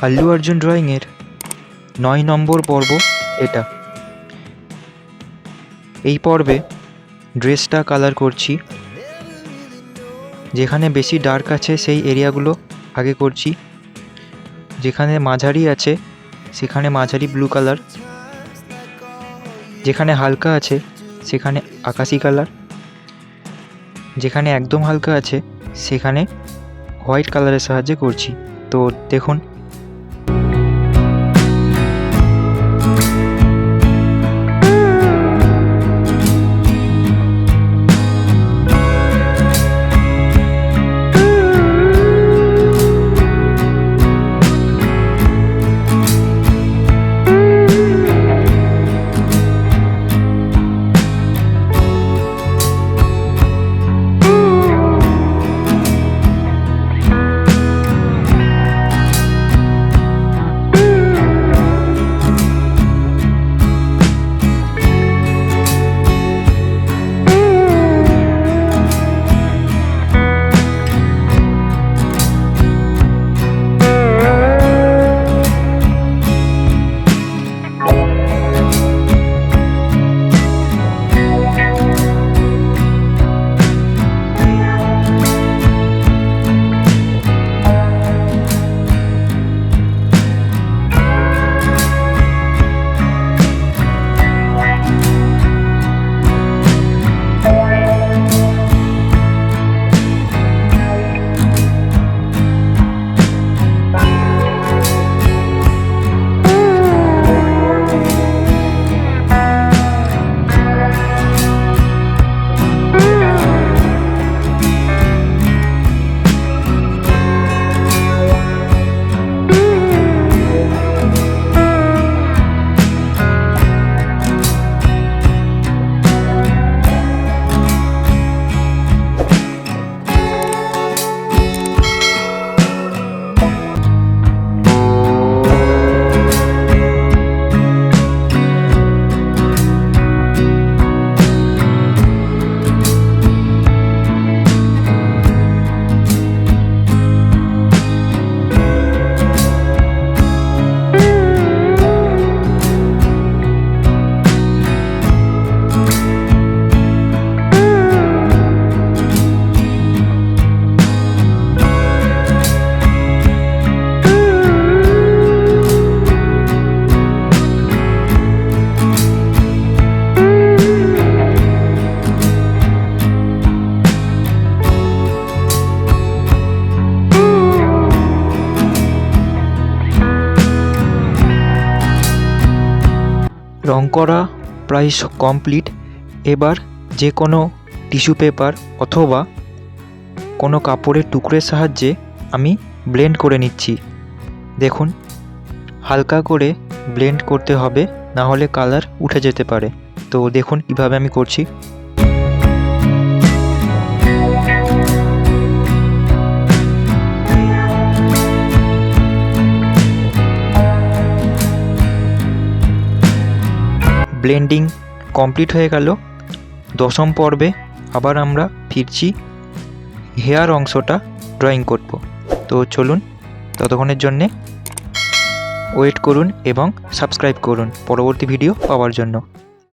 আল্লু অর্জুন ড্রয়িংয়ের 9 নম্বর পর্ব এটা। এই পর্বে ড্রেসটা কালার করছি। যেখানে বেশি ডার্ক আছে সেই এরিয়াগুলো আগে করছি, যেখানে মাঝারি আছে সেখানে মাঝারি ব্লু কালার, যেখানে হালকা আছে সেখানে আকাশি কালার, যেখানে একদম হালকা আছে সেখানে হোয়াইট কালারের সাহায্যে করছি। তো দেখুন। রং করা প্রায় কমপ্লিট। এবার যে কোনো টিস্যু পেপার অথবা কোনো কাপড়ের টুকরোর সাহায্যে আমি ব্লেন্ড করে নিচ্ছি। দেখুন, হালকা করে ব্লেন্ড করতে হবে, না হলে কালার উঠে যেতে পারে। তো দেখুন কীভাবে আমি করছি। ব্লেন্ডিং কমপ্লিট হয়ে গেল। 10ম পর্বে আবার আমরা ফিরছি, হেয়ার অংশটা ড্রয়িং করব। তো চলুন, ততক্ষণের জন্যে ওয়েট করুন এবং সাবস্ক্রাইব করুন পরবর্তী ভিডিও পাওয়ার জন্য।